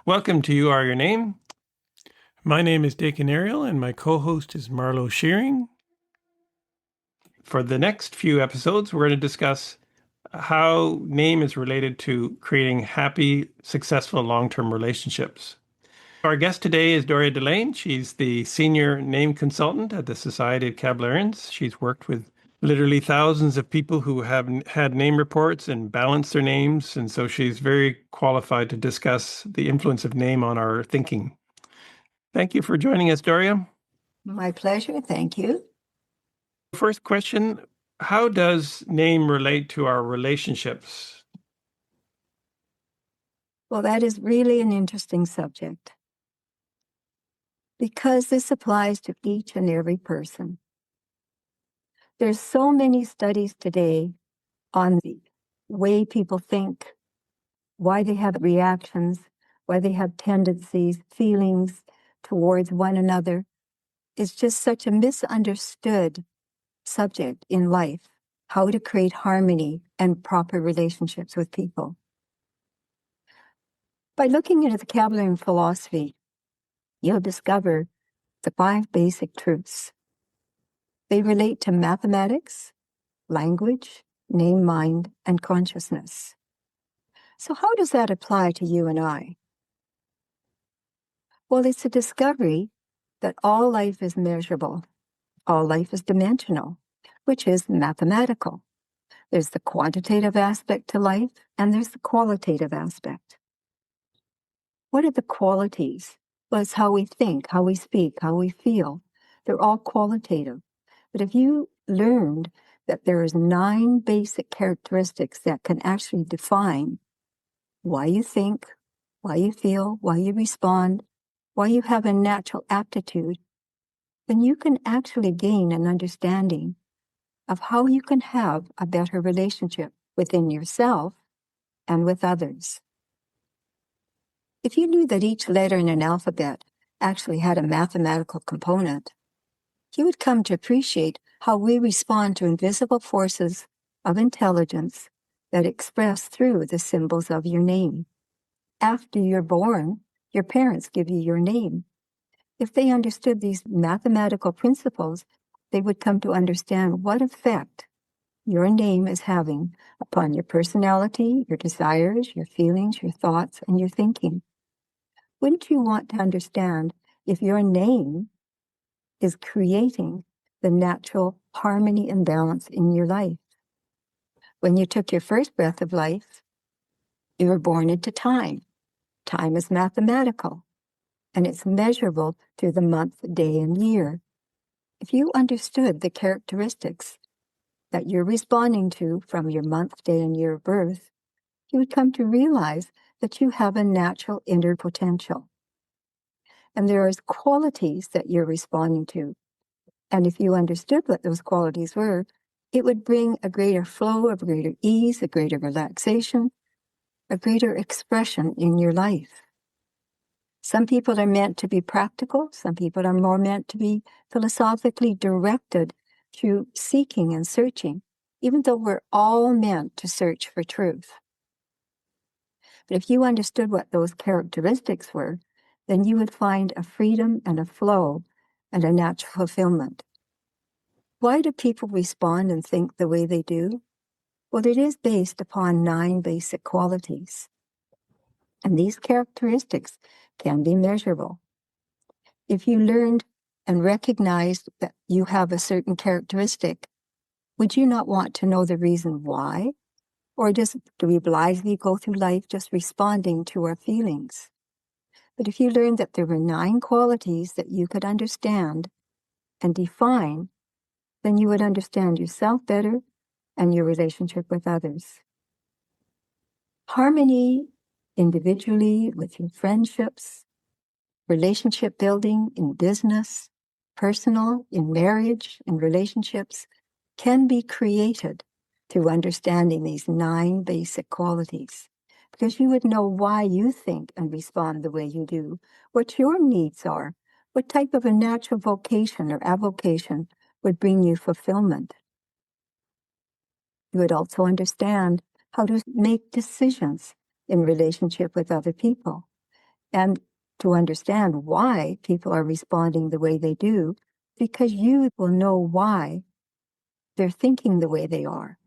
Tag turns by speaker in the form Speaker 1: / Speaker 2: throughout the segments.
Speaker 1: Welcome to You Are Your Name. My name is Daken Ariel, and my co-host is Marlowe Shearing. For the next few episodes, we're going to discuss how name is related to creating happy, successful, long-term relationships. Our guest today is Dhorea Delain. She's the senior name consultant at the Society of Caballerians. She's worked with literally thousands of people who have had name reports and balanced their names, and so she's very qualified to discuss the influence of name on our thinking. Thank you for joining us, Dhorea.
Speaker 2: My pleasure. Thank you.
Speaker 1: First question, how does name relate to our relationships?
Speaker 2: Well, that is really an interesting subject because this applies to each and every person. There's so many studies today on the way people think, why they have reactions, why they have tendencies, feelings towards one another. It's just such a misunderstood subject in life, how to create harmony and proper relationships with people. By looking into the Caballerian philosophy, you'll discover the 5 basic truths. They relate to mathematics, language, name, mind, and consciousness. So how does that apply to you and I? Well, it's a discovery that all life is measurable. All life is dimensional, which is mathematical. There's the quantitative aspect to life, and there's the qualitative aspect. What are the qualities? Well, it's how we think, how we speak, how we feel. They're all qualitative. But if you learned that there is 9 basic characteristics that can actually define why you think, why you feel, why you respond, why you have a natural aptitude, then you can actually gain an understanding of how you can have a better relationship within yourself and with others. If you knew that each letter in an alphabet actually had a mathematical component, you would come to appreciate how we respond to invisible forces of intelligence that express through the symbols of your name. After you're born, your parents give you your name. If they understood these mathematical principles, they would come to understand what effect your name is having upon your personality, your desires, your feelings, your thoughts, and your thinking. Wouldn't you want to understand if your name is creating the natural harmony and balance in your life? When you took your first breath of life, you were born into time. Time is mathematical, and it's measurable through the month, day, and year. If you understood the characteristics that you're responding to from your month, day, and year of birth, you would come to realize that you have a natural inner potential. And there are qualities that you're responding to. And if you understood what those qualities were, it would bring a greater flow, a greater ease, a greater relaxation, a greater expression in your life. Some people are meant to be practical. Some people are more meant to be philosophically directed through seeking and searching, even though we're all meant to search for truth. But if you understood what those characteristics were, then you would find a freedom and a flow and a natural fulfillment. Why do people respond and think the way they do? Well, it is based upon 9 basic qualities. And these characteristics can be measurable. If you learned and recognized that you have a certain characteristic, would you not want to know the reason why? Or do we blithely go through life just responding to our feelings? But if you learned that there were 9 qualities that you could understand and define, then you would understand yourself better and your relationship with others. Harmony individually with your friendships, relationship building in business, personal, in marriage, in relationships, can be created through understanding these 9 basic qualities. Because you would know why you think and respond the way you do, what your needs are, what type of a natural vocation or avocation would bring you fulfillment. You would also understand how to make decisions in relationship with other people. and to understand why people are responding the way they do, because you will know why they're thinking the way they are.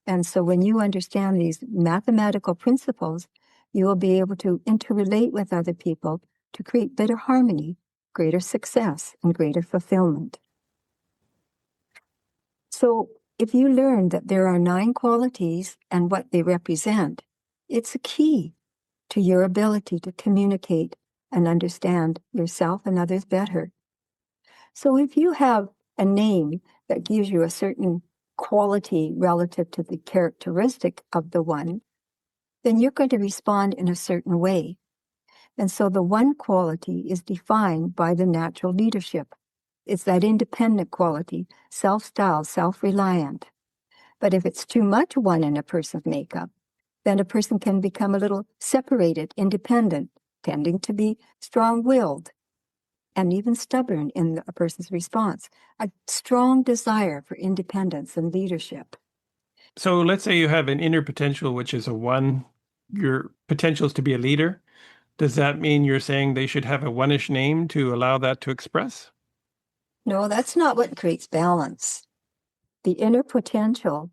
Speaker 2: And so when you understand these mathematical principles, you will be able to interrelate with other people to create better harmony, greater success, and greater fulfillment. So if you learn that there are 9 qualities and what they represent, it's a key to your ability to communicate and understand yourself and others better. So if you have a name that gives you a certain quality relative to the characteristic of the one, then you're going to respond in a certain way. And so the one quality is defined by the natural leadership. It's that independent quality, self-styled, self-reliant. But if it's too much one in a person's makeup, then a person can become a little separated, independent, tending to be strong-willed, and even stubborn in a person's response. A strong desire for independence and leadership.
Speaker 1: So let's say you have an inner potential, which is a 1. Your potential is to be a leader. Does that mean you're saying they should have a 1-ish name to allow that to express?
Speaker 2: No, that's not what creates balance. The inner potential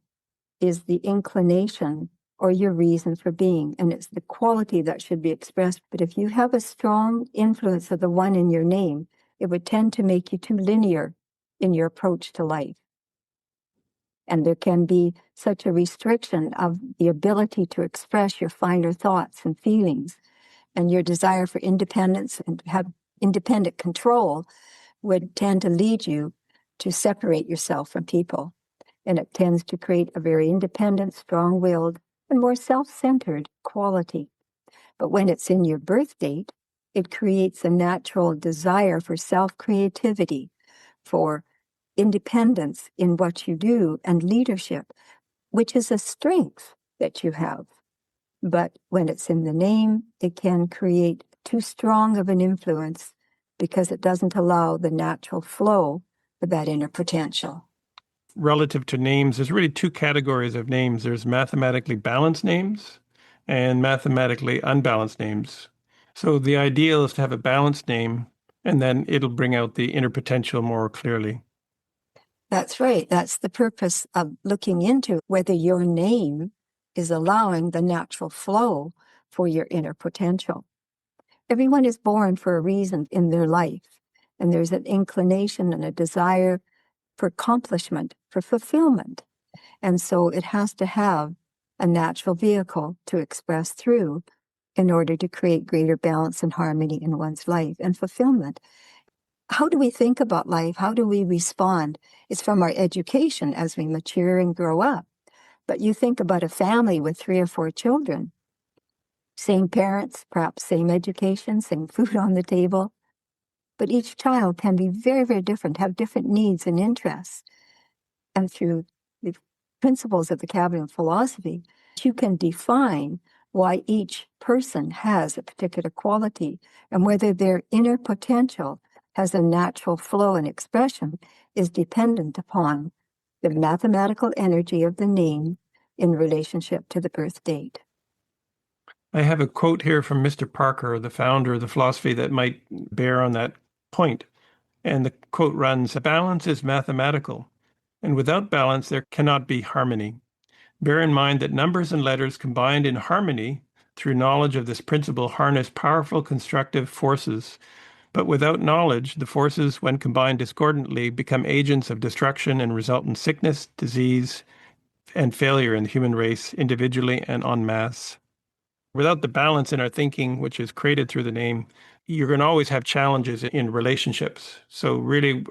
Speaker 2: is the inclination or your reason for being, and it's the quality that should be expressed. But if you have a strong influence of the 1 in your name, it would tend to make you too linear in your approach to life. And there can be such a restriction of the ability to express your finer thoughts and feelings, and your desire for independence and to have independent control would tend to lead you to separate yourself from people. And it tends to create a very independent, strong-willed, and more self-centered quality. But when it's in your birth date, it creates a natural desire for self-creativity, for independence in what you do, and leadership, which is a strength that you have. But when it's in the name, it can create too strong of an influence because it doesn't allow the natural flow of that inner potential.
Speaker 1: Relative to names, there's really 2 categories of names. There's mathematically balanced names and mathematically unbalanced names. So the ideal is to have a balanced name, and then it'll bring out the inner potential more clearly.
Speaker 2: That's right. That's the purpose of looking into whether your name is allowing the natural flow for your inner potential. Everyone is born for a reason in their life, and there's an inclination and a desire for accomplishment, for fulfillment. And so it has to have a natural vehicle to express through in order to create greater balance and harmony in one's life and fulfillment. How do we think about life? How do we respond? It's from our education as we mature and grow up. But you think about a family with 3 or 4 children, same parents, perhaps same education, same food on the table. But each child can be very, very different, have different needs and interests. And through the principles of the Kabbalah philosophy, you can define why each person has a particular quality and whether their inner potential has a natural flow and expression is dependent upon the mathematical energy of the name in relationship to the birth date.
Speaker 1: I have a quote here from Mr. Parker, the founder of the philosophy, that might bear on that point. And the quote runs, "Balance is mathematical, and without balance there cannot be harmony. Bear in mind that numbers and letters combined in harmony through knowledge of this principle harness powerful constructive forces. But without knowledge, the forces, when combined discordantly, become agents of destruction and result in sickness, disease, and failure in the human race, individually and en masse. Without the balance in our thinking, which is created through the name, you're going to always have challenges in relationships. So really,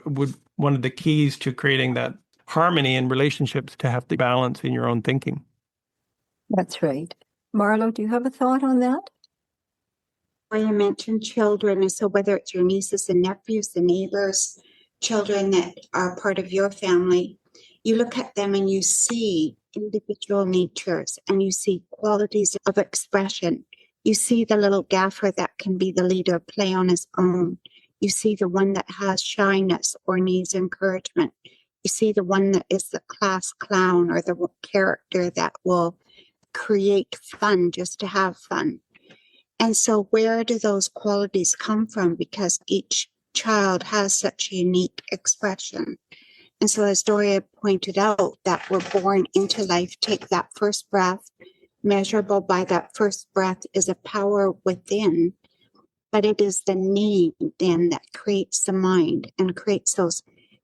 Speaker 1: one of the keys to creating that harmony in relationships to have the balance in your own thinking."
Speaker 2: That's right. Marlowe, do you have a thought on that?
Speaker 3: Well, you mentioned children, so whether it's your nieces and nephews, the neighbors, children that are part of your family, you look at them and you see individual natures and you see qualities of expression. You see the little gaffer that can be the leader, play on his own. You see the one that has shyness or needs encouragement. You see the one that is the class clown or the character that will create fun just to have fun. And so where do those qualities come from? Because each child has such unique expression. And so as Dhorea pointed out, that we're born into life, take that first breath, measurable by that first breath is a power within, but it is the name then that creates the mind and creates those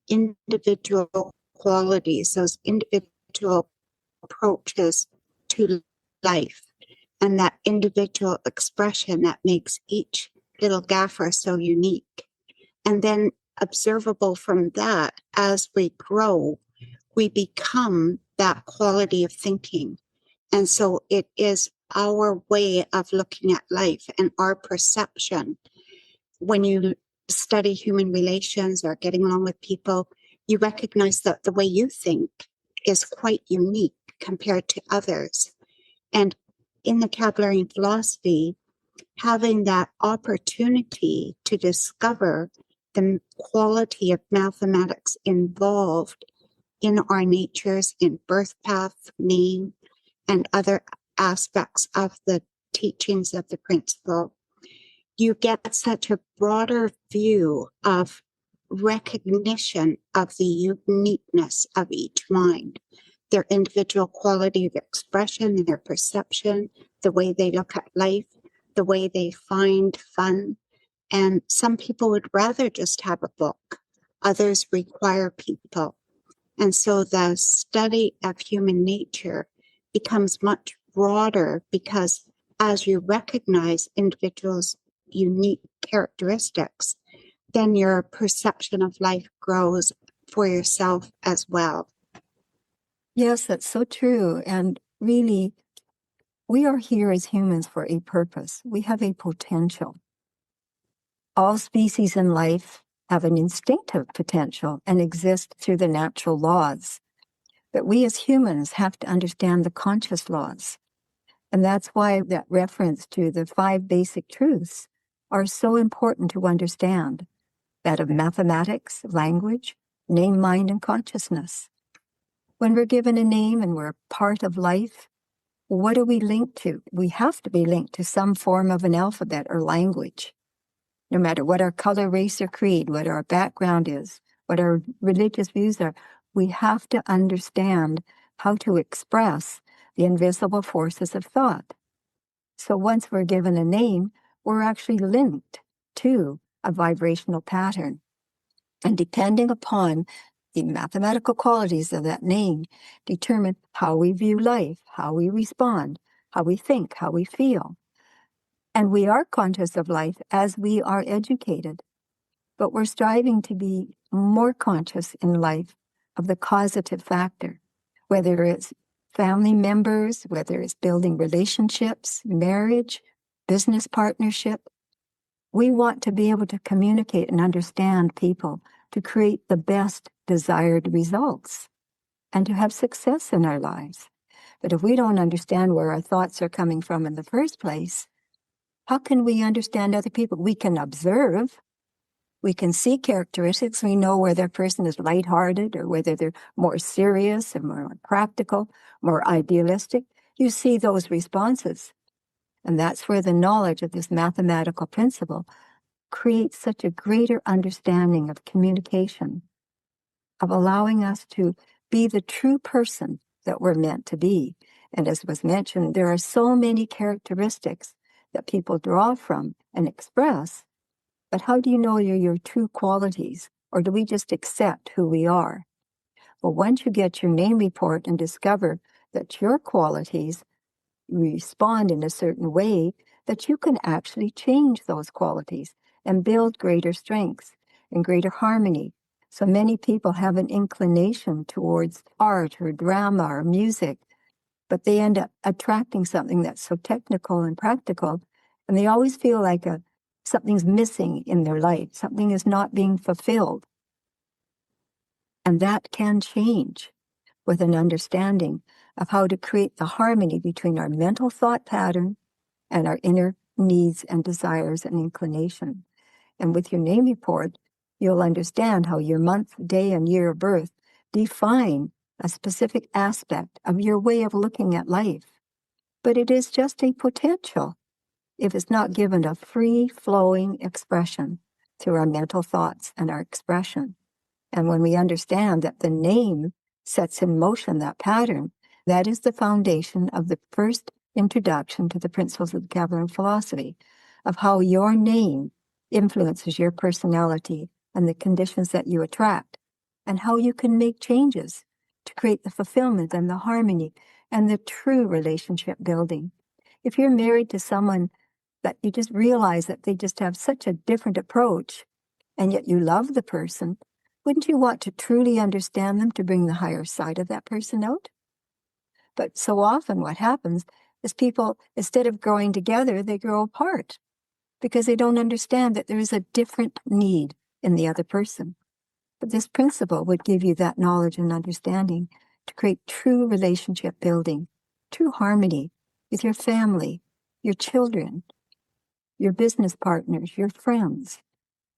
Speaker 3: individual qualities, those individual approaches to life, and that individual expression that makes each little gaffer so unique. And then observable from that, as we grow, we become that quality of thinking. And so it is our way of looking at life and our perception. When you study human relations or getting along with people, you recognize that the way you think is quite unique compared to others. And in the Keplerian philosophy, having that opportunity to discover the quality of mathematics involved in our natures, in birth path, name, and other aspects of the teachings of the principle, you get such a broader view of recognition of the uniqueness of each mind, their individual quality of expression, their perception, the way they look at life, the way they find fun. And some people would rather just have a book. Others require people. And so the study of human nature becomes much broader because as you recognize individuals' unique characteristics, then your perception of life grows for yourself as well.
Speaker 2: Yes, that's so true. And really, we are here as humans for a purpose. We have a potential. All species in life have an instinctive potential and exist through the natural laws. But we as humans have to understand the conscious laws. And that's why that reference to the 5 basic truths are so important to understand. That of mathematics, language, name, mind, and consciousness. When we're given a name and we're part of life, what are we linked to? We have to be linked to some form of an alphabet or language. No matter what our color, race, or creed, what our background is, what our religious views are, we have to understand how to express the invisible forces of thought. So once we're given a name, we're actually linked to a vibrational pattern. And depending upon the mathematical qualities of that name, determine how we view life, how we respond, how we think, how we feel. And we are conscious of life as we are educated, but we're striving to be more conscious in life of the causative factor, whether it's family members, whether it's building relationships, marriage, business partnership. We want to be able to communicate and understand people to create the best desired results and to have success in our lives. But if we don't understand where our thoughts are coming from in the first place, how can we understand other people? We can observe. We can see characteristics. We know whether a person is lighthearted or whether they're more serious or more practical, more idealistic. You see those responses. And that's where the knowledge of this mathematical principle creates such a greater understanding of communication, of allowing us to be the true person that we're meant to be. And as was mentioned, there are so many characteristics that people draw from and express. But how do you know you're your true qualities? Or do we just accept who we are? Well, once you get your name report and discover that your qualities respond in a certain way, that you can actually change those qualities and build greater strengths and greater harmony. So many people have an inclination towards art or drama or music, but they end up attracting something that's so technical and practical, and they always feel like something's missing in their life, something is not being fulfilled. And that can change with an understanding of how to create the harmony between our mental thought pattern and our inner needs and desires and inclination. And with your name report, you'll understand how your month, day, and year of birth define a specific aspect of your way of looking at life. But it is just a potential. if it's not given a free-flowing expression through our mental thoughts and our expression. And when we understand that the name sets in motion that pattern, that is the foundation of the first introduction to the principles of the Kabbalah philosophy, of how your name influences your personality and the conditions that you attract, and how you can make changes to create the fulfillment and the harmony and the true relationship building. If you're married to someone that you just realize that they just have such a different approach, and yet you love the person, wouldn't you want to truly understand them to bring the higher side of that person out? But so often what happens is people, instead of growing together, they grow apart because they don't understand that there is a different need in the other person. But this principle would give you that knowledge and understanding to create true relationship building, true harmony with your family, your children, your business partners, your friends.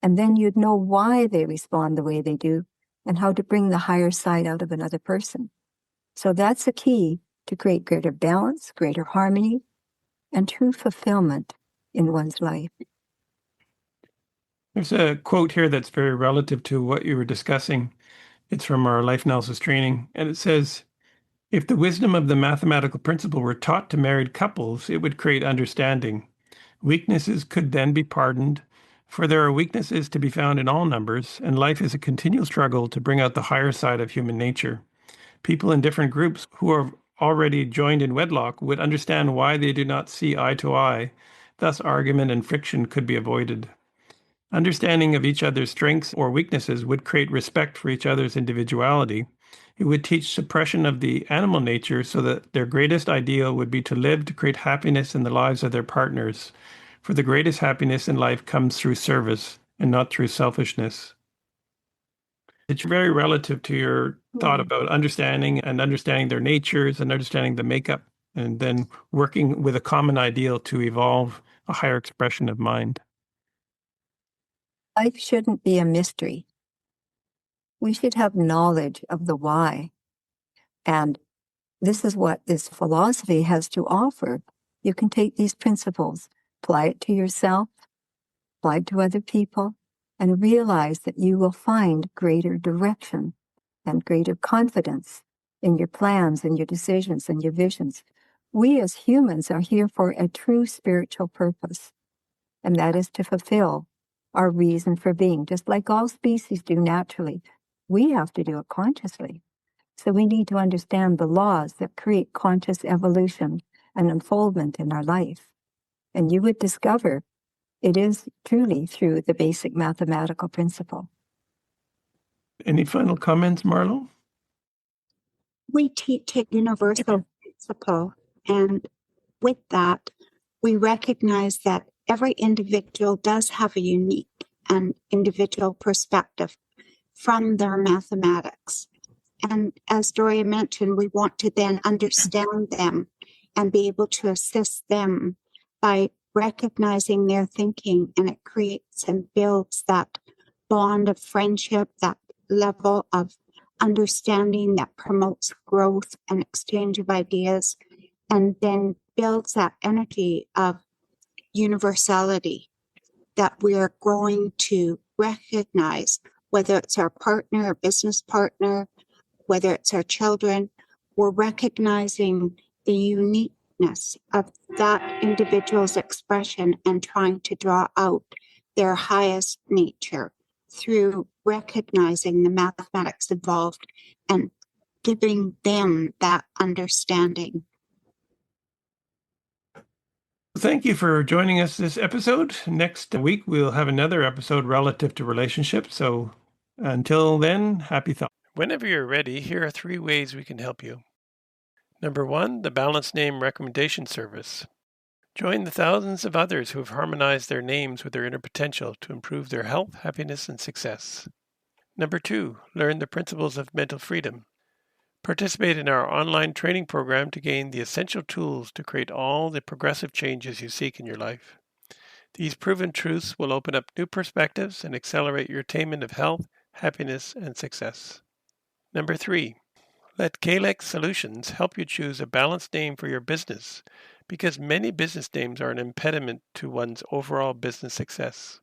Speaker 2: And then you'd know why they respond the way they do and how to bring the higher side out of another person. So that's the key to create greater balance, greater harmony, and true fulfillment in one's life.
Speaker 1: There's a quote here that's very relative to what you were discussing. It's from our life analysis training, and it says, if the wisdom of the mathematical principle were taught to married couples, it would create understanding. Weaknesses could then be pardoned, for there are weaknesses to be found in all numbers, and life is a continual struggle to bring out the higher side of human nature. People in different groups who are already joined in wedlock would understand why they do not see eye to eye. Thus, argument and friction could be avoided. Understanding of each other's strengths or weaknesses would create respect for each other's individuality. It would teach suppression of the animal nature so that their greatest ideal would be to live to create happiness in the lives of their partners. For the greatest happiness in life comes through service and not through selfishness. It's very relative to your thought about understanding their natures and understanding the makeup, and then working with a common ideal to evolve a higher expression of mind.
Speaker 2: Life shouldn't be a mystery. We should have knowledge of the why. And this is what this philosophy has to offer. You can take these principles, apply it to yourself, apply it to other people, and realize that you will find greater direction and greater confidence in your plans and your decisions and your visions. We as humans are here for a true spiritual purpose, and that is to fulfill our reason for being, just like all species do naturally. We have to do it consciously. So we need to understand the laws that create conscious evolution and unfoldment in our life. And you would discover it is truly through the basic mathematical principle.
Speaker 1: Any final comments, Marlowe?
Speaker 3: We teach a universal principle, and with that, we recognize that every individual does have a unique and individual perspective from their mathematics. And as Dhorea mentioned, we want to then understand them and be able to assist them by recognizing their thinking, and it creates and builds that bond of friendship, that level of understanding that promotes growth and exchange of ideas, and then builds that energy of universality that we are growing to recognize, whether it's our partner, our business partner, whether it's our children. We're recognizing the uniqueness of that individual's expression and trying to draw out their highest nature through recognizing the mathematics involved and giving them that understanding.
Speaker 1: Thank you for joining us this episode. Next week, we'll have another episode relative to relationships. So until then, happy thoughts. Whenever you're ready, here are 3 ways we can help you. Number 1, the Balanced Name Recommendation Service. Join the thousands of others who have harmonized their names with their inner potential to improve their health, happiness, and success. Number 2, learn the principles of mental freedom. Participate in our online training program to gain the essential tools to create all the progressive changes you seek in your life. These proven truths will open up new perspectives and accelerate your attainment of health, happiness, and success. Number 3, let Kalex Solutions help you choose a balanced name for your business because many business names are an impediment to one's overall business success.